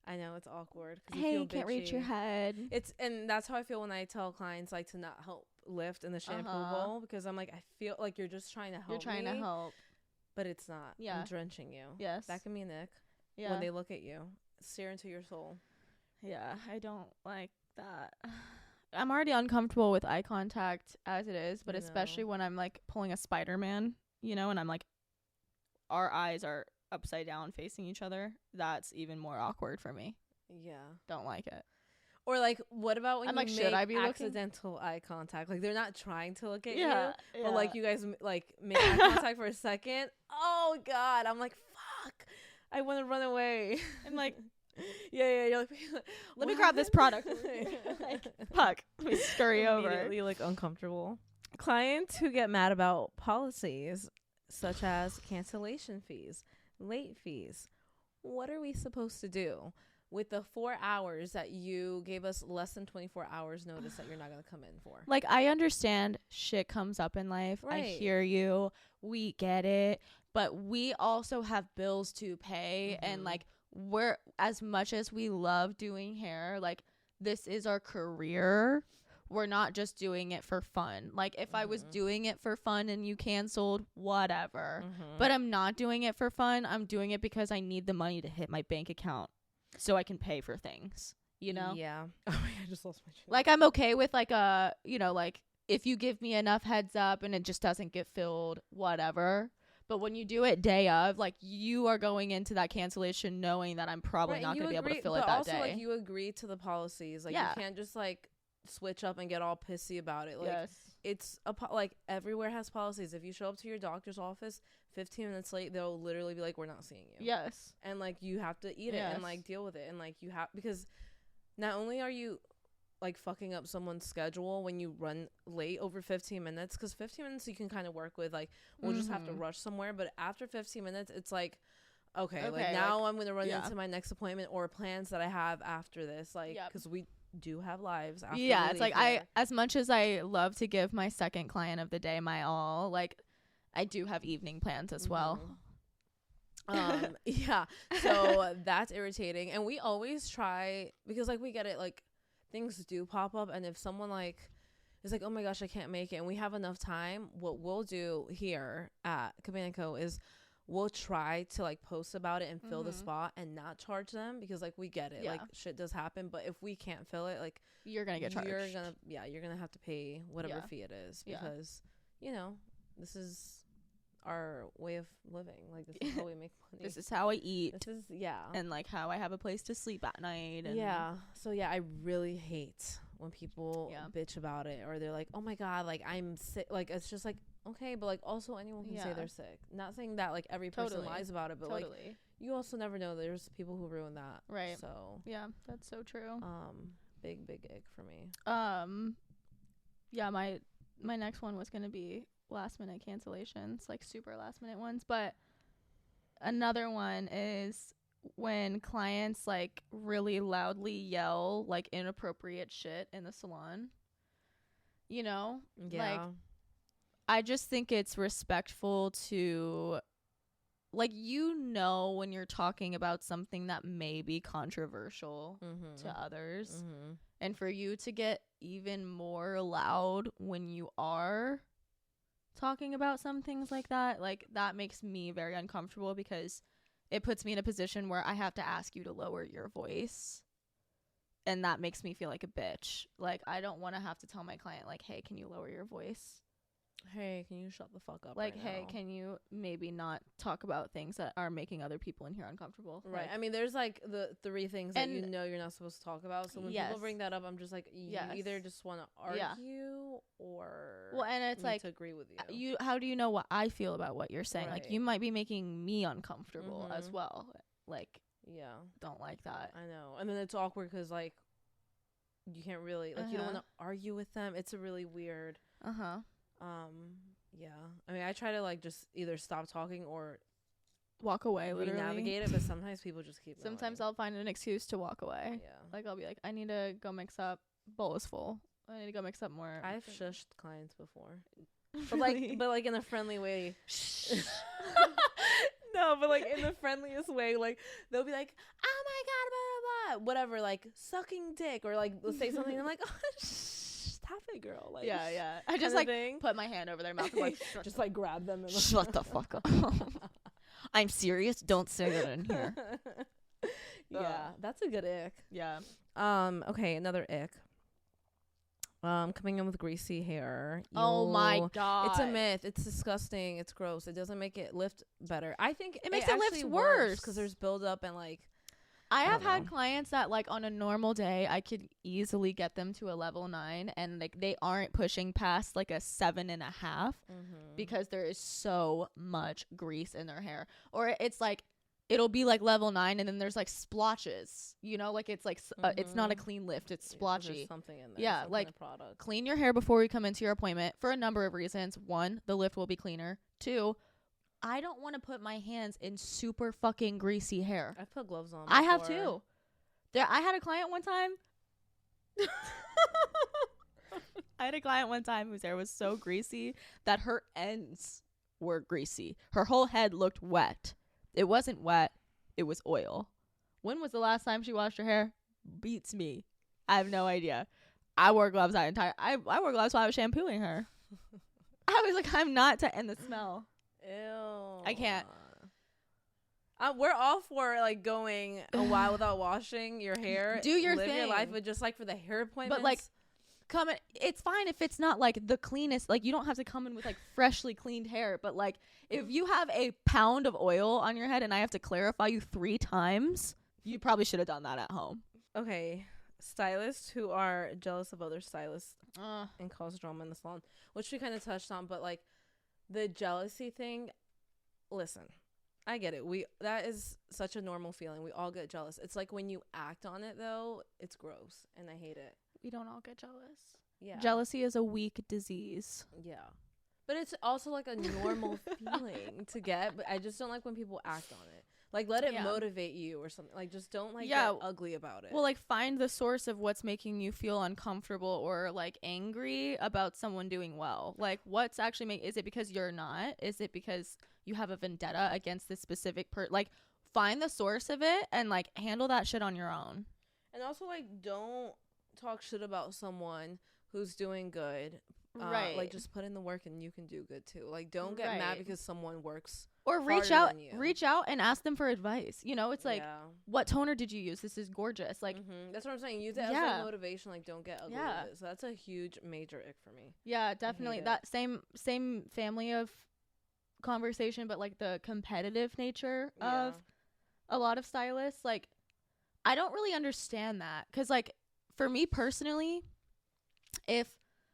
I know it's awkward. Hey, you can't reach your head. And that's how I feel when I tell clients like to not help lift in the shampoo bowl, because I'm like, I feel like you're just trying to help. You're trying to help, but it's not. Yeah, I'm drenching you. Yes, that can be an ick. Yeah, when they look at you, stare into your soul. Yeah, I don't like that. I'm already uncomfortable with eye contact as it is, but especially when I'm like pulling a Spider-Man, you know, and I'm like, our eyes are upside down facing each other. That's even more awkward for me. Yeah. Don't like it. Or like, what about when I'm you like, make should I be accidental eye contact? Like, they're not trying to look at you, yeah, but like you guys like make eye contact for a second. Oh God, I'm like, fuck, I want to run away. I'm like, yeah. You're like, let me grab this product. Like, fuck, let me scurry over. Immediately like uncomfortable. Clients who get mad about policies such as cancellation fees, late fees. What are we supposed to do with the 4 hours that you gave us, less than 24 hours notice that you're not going to come in for? Like, I understand shit comes up in life. Right. I hear you. We get it. But we also have bills to pay. And like, we're, as much as we love doing hair, like, this is our career. We're not just doing it for fun. Like, if I was doing it for fun and you canceled, whatever. But I'm not doing it for fun. I'm doing it because I need the money to hit my bank account so I can pay for things, you know? Yeah. Oh, I just lost my train. Like, I'm okay with, like, a, you know, like, if you give me enough heads up and it just doesn't get filled, whatever. But when you do it day of, like, you are going into that cancellation knowing that I'm probably not going to be able to fill it that day. But also, like, you agree to the policies. Like, you can't just, like, switch up and get all pissy about it. Like, it's like, everywhere has policies. If you show up to your doctor's office 15 minutes late, they'll literally be like, we're not seeing you. Yes. And like, you have to eat it and like deal with it. And like, you have, because not only are you like fucking up someone's schedule when you run late over 15 minutes, because 15 minutes you can kind of work with, like, we'll just have to rush somewhere. But after 15 minutes, it's like, okay, like, now like, I'm going to run into my next appointment or plans that I have after this. Like, because we do have lives after it's like here. As much as I love to give my second client of the day my all, like, I do have evening plans as well. Yeah, so that's irritating. And we always try, because like, we get it, like, things do pop up, and if someone like is like, oh my gosh, I can't make it, and we have enough time, what we'll do here at Caitlyn & Co is we'll try to like post about it and fill the spot and not charge them, because like, we get it, like, shit does happen. But if we can't fill it, like, you're gonna get charged. You're gonna have to pay whatever fee it is, because you know, this is our way of living. Like, this is how we make money. This is how I eat. This is and like how I have a place to sleep at night. And so I really hate when people bitch about it, or they're like, oh my god, like, I'm sick. Like, it's just like, okay, but like, also anyone can say they're sick. Not saying that like every person lies about it, but like, you also never know. There's people who ruin that, right? So yeah, that's so true. Big ick for me. My next one was gonna be last minute cancellations, like super last minute ones. But another one is when clients like really loudly yell like inappropriate shit in the salon, you know? Like, I just think it's respectful to, like, you know, when you're talking about something that may be controversial to others, and for you to get even more loud when you are talking about some things like that makes me very uncomfortable, because it puts me in a position where I have to ask you to lower your voice, and that makes me feel like a bitch. Like, I don't want to have to tell my client, like, hey, can you lower your voice? Hey, can you shut the fuck up? Like, right hey, now? Can you maybe not talk about things that are making other people in here uncomfortable? Right. Like, I mean, there's like the 3 things that you know you're not supposed to talk about. So when people bring that up, I'm just like, you either just want to argue or and it's like to agree with you. How do you know what I feel about what you're saying? Like, you might be making me uncomfortable as well. Like, don't like that. I know. And then it's awkward because like, you can't really like, you don't want to argue with them. It's a really weird. Yeah. I mean, I try to like just either stop talking or walk away, literally navigate it, but sometimes people just keep sometimes going. I'll find an excuse to walk away. Like, I'll be like, I need to go mix up, bowl is full, I need to go mix up more. I've shushed clients before. But like in a friendly way. No, but like in the friendliest way. Like, they'll be like, oh my god, blah blah blah, whatever, like sucking dick, or like say something. I'm like, oh, stop it, girl. Like, yeah. I just like put my hand over their mouth and like just like grab them and shut the fuck up. I'm serious. Don't say that in here. Yeah, that's a good ick. Yeah. Okay, another ick. Coming in with greasy hair. Oh my god. It's a myth. It's disgusting. It's gross. It doesn't make it lift better. I think it makes it lift worse because there's buildup and like. I have had clients that like on a normal day I could easily get them to a level 9 and like they aren't pushing past like a 7.5 because there is so much grease in their hair. Or it's like it'll be like level 9 and then there's like splotches, you know, like it's like it's not a clean lift, it's splotchy. There's something in there. Yeah, like product. Clean your hair before you come into your appointment for a number of reasons. 1, the lift will be cleaner. 2, I don't want to put my hands in super fucking greasy hair. I've put gloves on before. I have too. I had a client one time. Whose hair was so greasy that her ends were greasy. Her whole head looked wet. It wasn't wet. It was oil. When was the last time she washed her hair? Beats me. I have no idea. I wore gloves I wore gloves while I was shampooing her. I was like, I'm not to end the smell. Ew. I can't. We're all for like going a while without washing your hair. Do your live thing. Your life, but just like for the hair appointments. But like, it's fine if it's not like the cleanest. Like you don't have to come in with like freshly cleaned hair. But like, if you have a pound of oil on your head and I have to clarify you 3 times, you probably should have done that at home. Okay, stylists who are jealous of other stylists and cause drama in the salon, which we kind of touched on, but like. The jealousy thing, listen, I get it. That is such a normal feeling. We all get jealous. It's like when you act on it, though, it's gross, and I hate it. We don't all get jealous. Yeah. Jealousy is a weak disease. Yeah. But it's also like a normal feeling to get, but I just don't like when people act on it. Like, let it motivate you or something. Like, just don't, like, get ugly about it. Well, like, find the source of what's making you feel uncomfortable or, like, angry about someone doing well. Like, what's actually is it because you're not? Is it because you have a vendetta against this specific like, find the source of it and, like, handle that shit on your own. And also, like, don't talk shit about someone who's doing good. Right. Like, just put in the work and you can do good, too. Like, don't get mad because someone works. Or reach out and ask them for advice. You know, it's like, what toner did you use? This is gorgeous. Like, that's what I'm saying. Use it as like motivation. Like, don't get ugly with it. So that's a huge, major ick for me. Yeah, definitely. That same family of conversation, but like the competitive nature of a lot of stylists. Like, I don't really understand that. Because, like, for me personally, if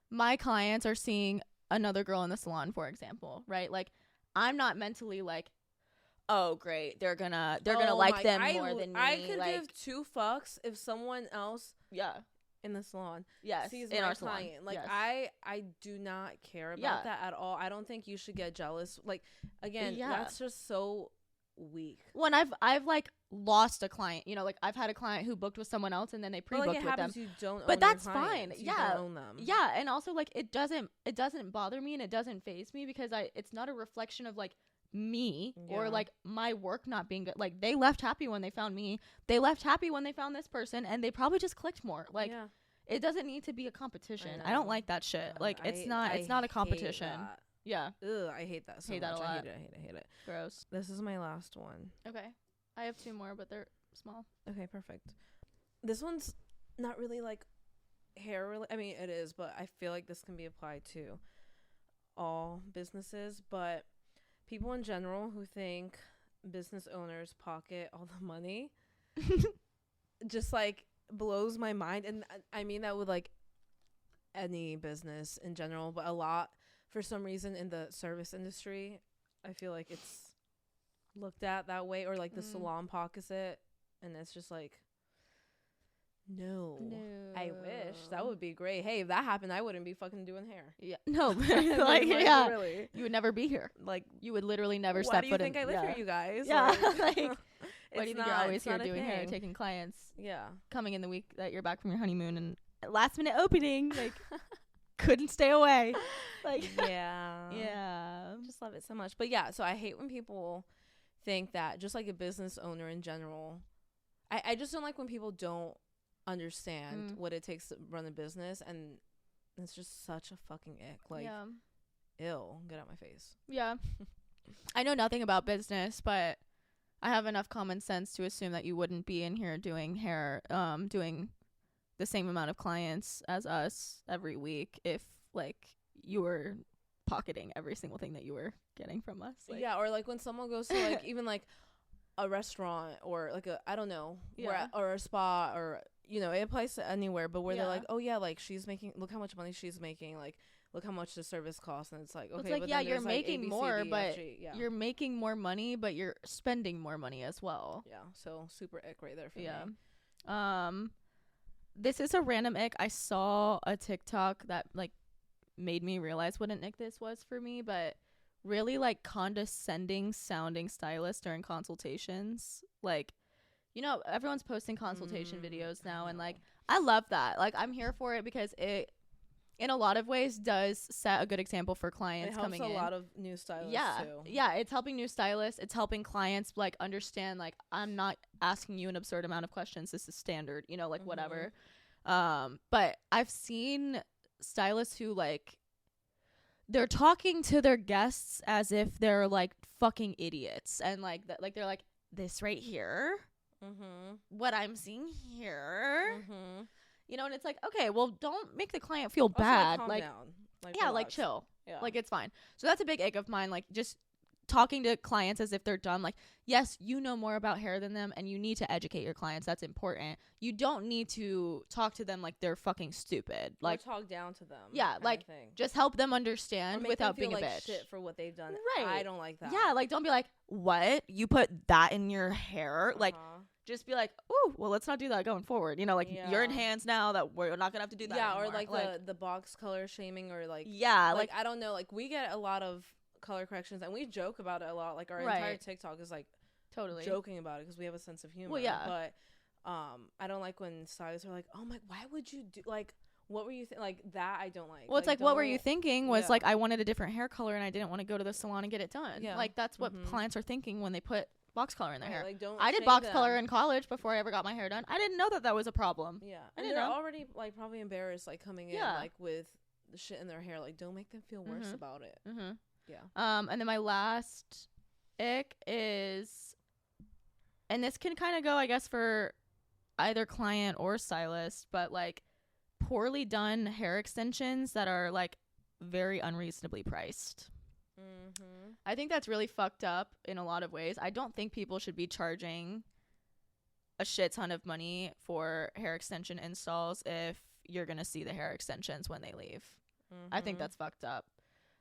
my clients are seeing another girl in the salon, for example, right? Like, I'm not mentally like, oh great, they're gonna like them more than me. I could like, give 2 fucks if someone else in the salon sees in my our client. Salon. Like I do not care about that at all. I don't think you should get jealous. Like, again, that's just so weak. When I've like lost a client, you know, like I've had a client who booked with someone else and then they pre-booked with them. You don't but own that's your fine. You don't own them. Yeah, and also like it doesn't bother me and it doesn't faze me because it's not a reflection of like me or like my work not being good. Like, they left happy when they found me. They left happy when they found this person, and they probably just clicked more. Like, it doesn't need to be a competition. I don't like that shit. Like, it's not a competition. Yeah. Ugh, I hate that so much. That a lot. I hate it. Gross. This is my last one. Okay. I have 2 more, but they're small. Okay, perfect. This one's not really like hair I mean, it is, but I feel like this can be applied to all businesses, but people in general who think business owners pocket all the money just like blows my mind. And I mean that with like any business in general, but a lot for some reason in the service industry, I feel like it's looked at that way, or like the salon pockets it, and it's just like, no. I wish that would be great. Hey, if that happened, I wouldn't be fucking doing hair. Yeah, no, like really, you would never be here. Like, you would literally never step foot in. Why do you think I live here, you guys? Yeah, like, why do you think you're always here doing hair, taking clients? Yeah, coming in the week that you're back from your honeymoon and last minute opening, like. Couldn't stay away. Like, yeah, just love it so much. But yeah, so I hate when people think that, just like a business owner in general, I just don't like when people don't understand what it takes to run a business, and it's just such a fucking ick. Like, ew, get out my face. Yeah. I know nothing about business, but I have enough common sense to assume that you wouldn't be in here doing hair, doing the same amount of clients as us every week if, like, you were pocketing every single thing that you were getting from us. Like. Yeah, or, like, when someone goes to, like, even, like, a restaurant or, like, I don't know, or a spa, or, you know, it applies to anywhere, but where they're like, oh, yeah, like, she's making, look how much money she's making, like, look how much the service costs, and it's like, okay, it's like, but yeah, then you're making like more, but you're making more money, but you're spending more money as well. Yeah, so super ick right there for me. This is a random ick. I saw a TikTok that, like, made me realize what an ick this was for me, but really, like, condescending sounding stylists during consultations. Like, you know, everyone's posting consultation videos now, and, like, I love that. Like, I'm here for it because it, in a lot of ways, does set a good example for clients coming in. It helps a lot of new stylists, too. Yeah, it's helping new stylists. It's helping clients, like, understand, like, I'm not asking you an absurd amount of questions. This is standard, you know, like, whatever. But I've seen stylists who, like, they're talking to their guests as if they're, like, fucking idiots. And, like, they're like, this right here, what I'm seeing here. You know, and it's like, okay, well, don't make the client feel bad. Calm like, down. Like, yeah, relax. like, chill. Yeah. Like, it's fine. So that's a big ick of mine. Like, just talking to clients as if they're dumb. Like, yes, you know more about hair than them, and you need to educate your clients. That's important. You don't need to talk to them like they're fucking stupid. Like, or talk down to them. Yeah, like, just help them understand without being like a bitch. Shit for what they've done. Right. I don't like that. Yeah, like, don't be like, what? You put that in your hair? Like, just be like, ooh, well, let's not do that going forward. You know, like, you're in hands now that we're not gonna have to do that anymore. Or like the box color shaming, or like, like I don't know, like, we get a lot of color corrections, and we joke about it a lot. Like, our entire TikTok is like totally joking about it because we have a sense of humor. Well, yeah. But I don't like when stylists are like, oh my, why would you do, like, what were you like that? I don't like. Well, it's like what were you thinking was like, I wanted a different hair color and I didn't want to go to the salon and get it done. Yeah. Like, that's what clients are thinking when they put box color in their hair. Like, I did box color in college before I ever got my hair done. I didn't know that was a problem. Yeah. And they're already, like, probably embarrassed, like, coming in, like, with the shit in their hair. Like, don't make them feel worse about it. Yeah. And then my last ick is, and this can kind of go, I guess, for either client or stylist, but, like, poorly done hair extensions that are, like, very unreasonably priced. I think that's really fucked up in a lot of ways. I don't think people should be charging a shit ton of money for hair extension installs if you're gonna see the hair extensions when they leave. I think that's fucked up.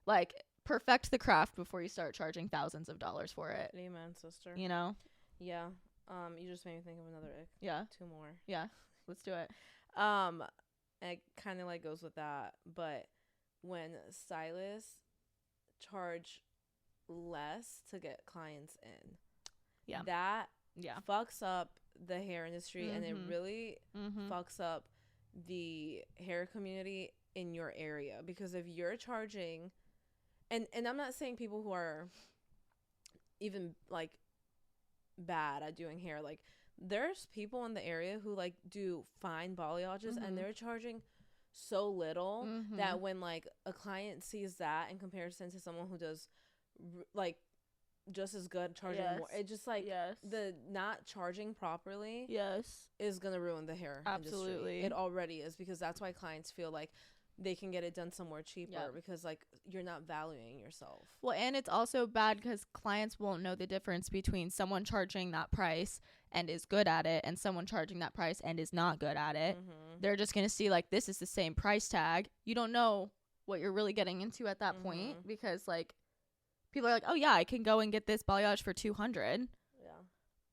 Like, perfect the craft before you start charging thousands of dollars for it. Amen, sister. You know? Yeah. You just made me think of another ick. Yeah. 2 more. Yeah. Let's do it. It kind of, like, goes with that, but when stylists charge less to get clients in, that fucks up the hair industry, and it really fucks up the hair community in your area, because if you're charging, and I'm not saying people who are even, like, bad at doing hair, like, there's people in the area who, like, do fine balayages, and they're charging so little that when, like, a client sees that in comparison to someone who does like just as good charging more, it just, like, the not charging properly is gonna ruin the hair industry. It already is, because that's why clients feel like they can get it done somewhere cheaper, because, like, you're not valuing yourself. Well, and it's also bad because clients won't know the difference between someone charging that price and is good at it and someone charging that price and is not good at it. They're just going to see, like, this is the same price tag. You don't know what you're really getting into at that point, because, like, people are like, oh, yeah, I can go and get this balayage for $200. Yeah.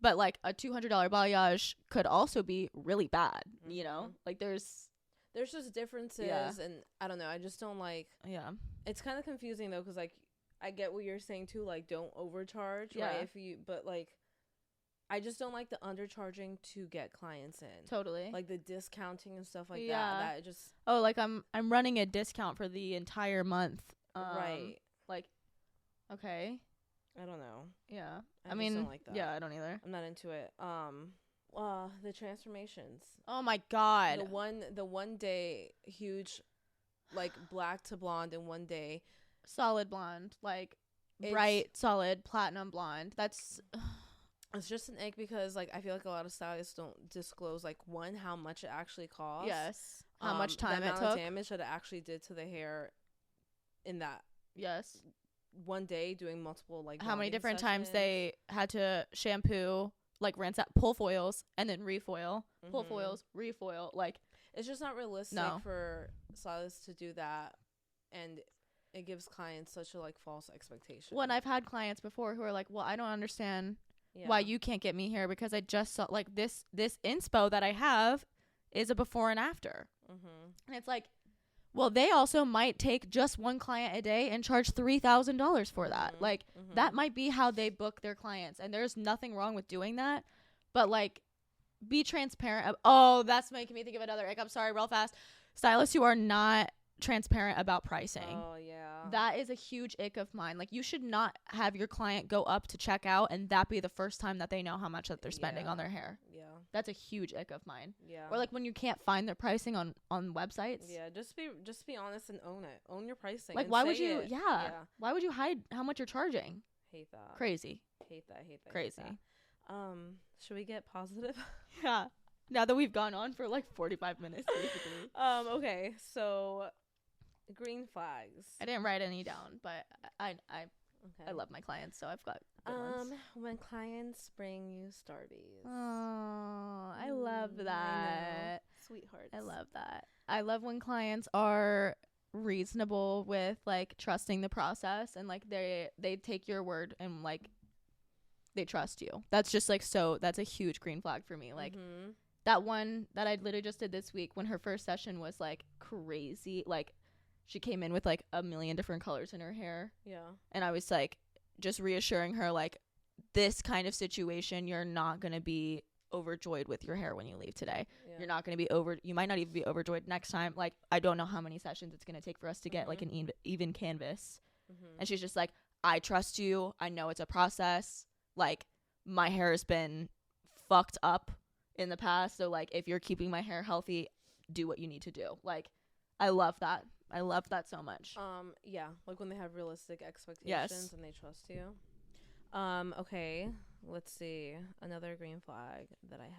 But, like, a $200 balayage could also be really bad, you know? Like, there's just differences, and I don't know, I just don't like, it's kind of confusing, though, because, like, I get what you're saying, too, like, don't overcharge, right, but, like, I just don't like the undercharging to get clients in. Totally. Like, the discounting and stuff like that just... Oh, like, I'm running a discount for the entire month. Right. Like, okay. I don't know. Yeah. I mean, don't like that. Yeah, I don't either. I'm not into it. The transformations. Oh my god. The one day huge, like black to blonde in one day. Solid blonde, like bright, solid platinum blonde. That's. It's just an ick because like I feel like a lot of stylists don't disclose like one, how much it actually costs. Yes. How much time the it amount took. of damage that it actually did to the hair in that. Yes. One day doing multiple like. How many different sessions. times they had to shampoo, like rinse out, pull foils and then refoil, pull foils, refoil. Like it's just not realistic for stylists to do that, and it gives clients such a like false expectation. When I've had clients before who are like, well, I don't understand why you can't get me here because I just saw like this inspo that I have is a before and after. And it's like, well, they also might take just one client a day and charge $3,000 for that. Like that might be how they book their clients, and there's nothing wrong with doing that, but like be transparent. Oh, that's making me think of another ick. I'm sorry, real fast. Stylists who are not transparent about pricing. Oh yeah. That is a huge ick of mine. Like you should not have your client go up to check out and that be the first time that they know how much that they're spending on their hair. Yeah. That's a huge ick of mine. Yeah. Or like when you can't find their pricing on websites. Yeah, just be honest and own it. Own your pricing. Like why would you why would you hide how much you're charging? Hate that. Crazy. Hate that. Crazy. Hate that. Should we get positive? Yeah. Now that we've gone on for like 45 minutes basically. Okay. So green flags. I didn't write any down, but I love my clients, so I've got good ones. When clients bring you Starbies. Oh, I love that. Sweethearts. I love that. I love when clients are reasonable with like trusting the process and like they take your word and like they trust you. That's just like that's a huge green flag for me. Like that one that I literally just did this week when her first session was like crazy. Like she came in with like a million different colors in her hair. Yeah. And I was like just reassuring her like this kind of situation, you're not going to be overjoyed with your hair when you leave today. Yeah. You're not going to be you might not even be overjoyed next time. Like I don't know how many sessions it's going to take for us to get like an even canvas. And she's just like, I trust you. I know it's a process. Like my hair has been fucked up in the past. So like if you're keeping my hair healthy, do what you need to do. Like I love that. I love that so much. Yeah, like when they have realistic expectations and they trust you. Okay, let's see. Another green flag that I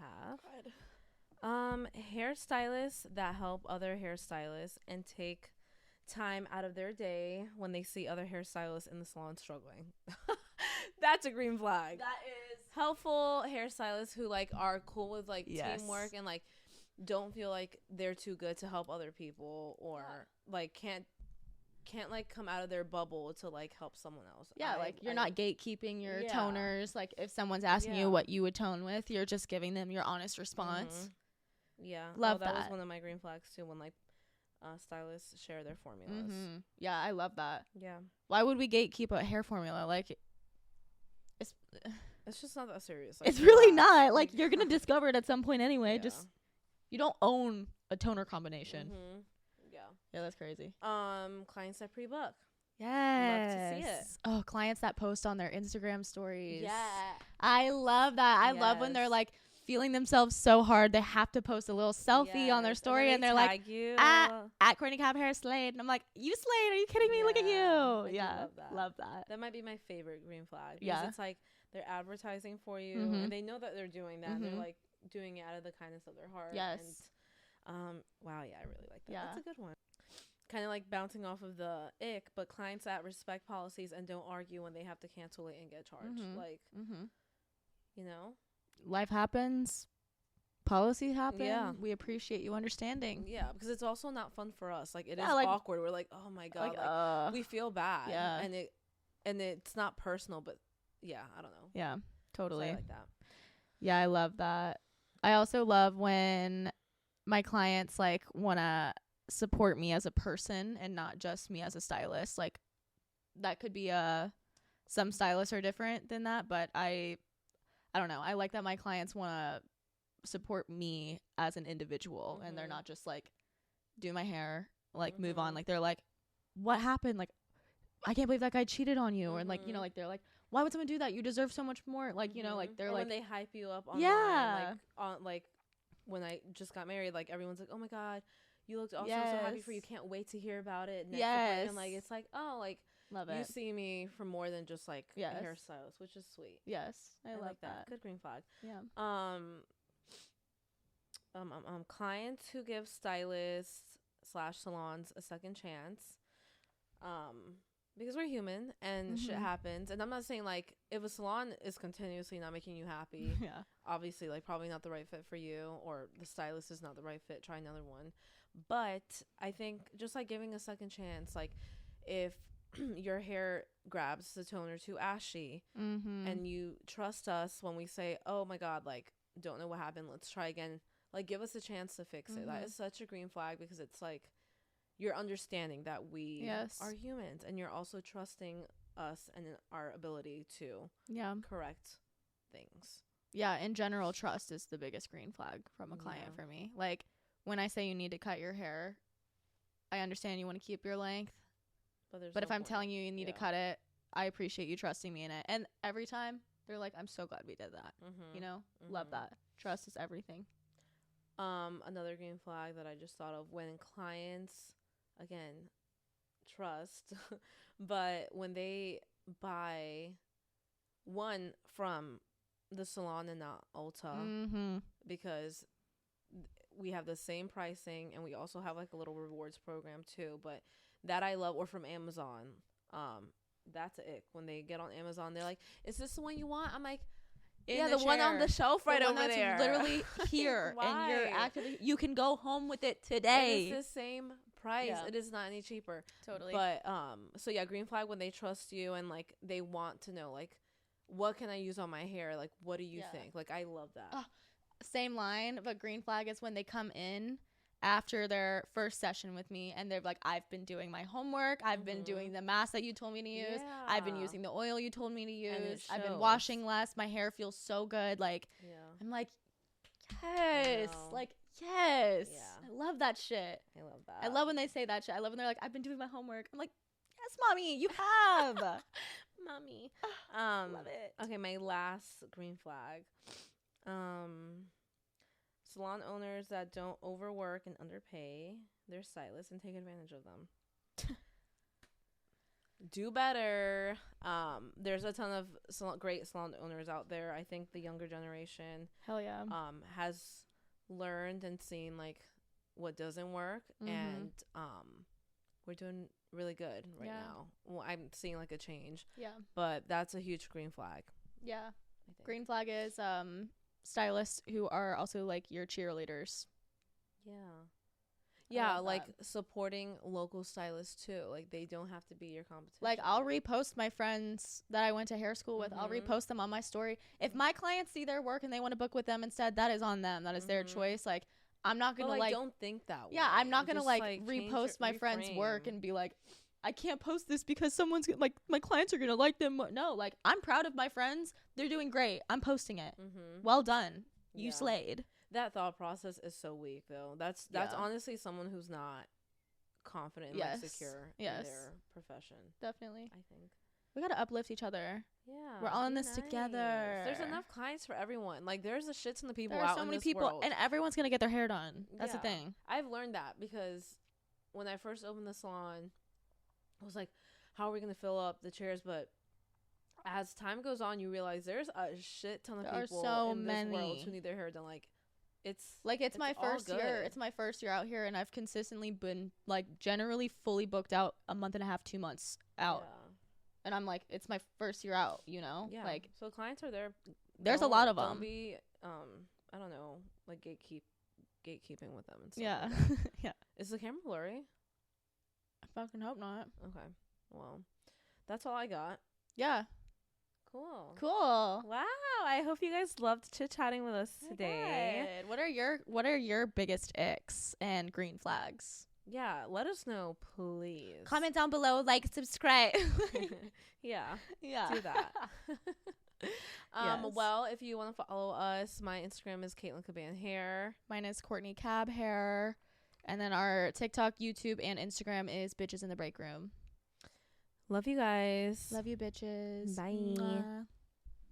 have. Hairstylists that help other hairstylists and take time out of their day when they see other hairstylists in the salon struggling. That's a green flag. That is helpful hairstylists who like are cool with like teamwork and like don't feel like they're too good to help other people or like can't like come out of their bubble to like help someone else. Yeah, like you're not gatekeeping your toners. Like if someone's asking you what you would tone with, you're just giving them your honest response. Yeah, love that. That was one of my green flags too when like stylists share their formulas. Yeah, I love that. Yeah. Why would we gatekeep a hair formula? Like it's just not that serious. Like, it's really not. Like you're gonna discover it at some point anyway. Just you don't own a toner combination. Yeah, that's crazy. Clients that pre-book. Yes. Love to see it. Oh, clients that post on their Instagram stories. Yeah. I love that. I love when they're like feeling themselves so hard they have to post a little selfie on their story and they're like at Courtney Cobb Hair Slayed, and I'm like, you slayed, are you kidding me? Look at you. Love that. That might be my favorite green flag because it's like they're advertising for you and they know that they're doing that and they're like doing it out of the kindness of their heart. Yes. And wow, yeah, I really like that. That's a good one. Kind of like bouncing off of the ick, but clients that respect policies and don't argue when they have to cancel it and get charged. Like, you know, life happens, policies happen. Yeah, we appreciate you understanding. Yeah, because it's also not fun for us. Like it is like, awkward. We're like, oh my god, like, we feel bad. Yeah, and it's not personal, but yeah, I don't know. Yeah, totally. So I like that. Yeah, I love that. I also love when my clients like wanna support me as a person and not just me as a stylist. Like that could be some stylists are different than that, but I don't know. I like that my clients want to support me as an individual and they're not just like do my hair, like move on. Like they're like, what happened? Like I can't believe that guy cheated on you. Or like, you know, like they're like, why would someone do that? You deserve so much more. Like, you know, like they're like, when they hype you up online, like when I just got married, like everyone's like, oh my God, you looked awesome. I'm so happy for you. Can't wait to hear about it. Next appointment. Like, it's like, oh, like, love it. You see me for more than just like hairstyles, which is sweet. Yes. I like that. Good green flag. Yeah. Clients who give stylists / salons a second chance. Because we're human and shit happens. And I'm not saying like if a salon is continuously not making you happy, obviously like probably not the right fit for you, or the stylist is not the right fit, try another one. But I think just like giving a second chance, like if your hair grabs the toner too ashy and you trust us when we say, oh my God, like don't know what happened, let's try again, like give us a chance to fix it. That is such a green flag, because it's like you're understanding that we are humans, and you're also trusting us and our ability to correct things. Yeah, in general, trust is the biggest green flag from a client for me. Like when I say you need to cut your hair, I understand you want to keep your length, but if I'm telling you need to cut it, I appreciate you trusting me in it. And every time they're like, I'm so glad we did that. You know, love that. Trust is everything. Another green flag that I just thought of, when clients, again, trust, but when they buy one from the salon and not Ulta, because we have the same pricing and we also have like a little rewards program too, but that I love, or from Amazon, that's a ick. When they get on Amazon, they're like, is this the one you want? I'm like, the one on the shelf right over there, literally here. And you're actively, you can go home with it today. It's the same price. It is not any cheaper. Totally. But so yeah, green flag when they trust you and like they want to know like, what can I use on my hair? Like, what do you think? Like, I love that. Same line, but green flag is when they come in after their first session with me and they're like, I've been doing my homework, I've been doing the mask that you told me to use, I've been using the oil you told me to use, I've been washing less, my hair feels so good. Like, I'm like, yes, like, yes. I love that shit. I love that. I love when they say that shit. I love when they're like, I've been doing my homework. I'm like, yes, mommy, you have. Mommy. Love it. Okay, my last green flag. Salon owners that don't overwork and underpay their stylists and take advantage of them. Do better. There's a ton of great salon owners out there. I think the younger generation has learned and seen like what doesn't work, and we're doing really good right now. Well, I'm seeing like a change. But that's a huge green flag. Green flag is stylists who are also like your cheerleaders. Like supporting local stylists too. Like they don't have to be your competition. Like I'll repost my friends that I went to hair school with. I'll repost them on my story. If my clients see their work and they want to book with them instead, that is on them. That is their choice. Like I'm not gonna like don't think that way. Yeah, I'm not gonna like repost my friend's work and be like, I can't post this because someone's like my clients are gonna like them. No, like I'm proud of my friends. They're doing great. I'm posting it. Well done. You slayed. That thought process is so weak though. That's honestly someone who's not confident and like secure in their profession. Definitely. I think we gotta uplift each other. Yeah, we're all in this together. There's enough clients for everyone. Like there's a shit ton of people there out so in many this people world. And everyone's gonna get their hair done. That's the thing. I've learned that because when I first opened the salon, I was like, how are we going to fill up the chairs? But as time goes on, you realize there's a shit ton of people in this world who need their hair done. Like, it's my first year. It's my first year out here, and I've consistently been, like, generally fully booked out a month and a half, 2 months out. And I'm like, it's my first year out, you know? Yeah. Like, so clients are there. There's a lot of them. Don't be, I don't know, like, gatekeeping with them and stuff. Yeah. Yeah. Is the camera blurry? I fucking hope not. Okay. Well, that's all I got. Yeah. Cool. Wow. I hope you guys loved chit-chatting with us today. What are your biggest icks and green flags? Yeah, let us know, please. Comment down below, like, subscribe. Yeah. Do that. Well, if you want to follow us, my Instagram is Caitlyn Caban Hair. Mine is Courtney Cab Hair. And then our TikTok, YouTube, and Instagram is Bitches in the Breakroom. Love you guys. Love you, bitches. Bye. Mwah.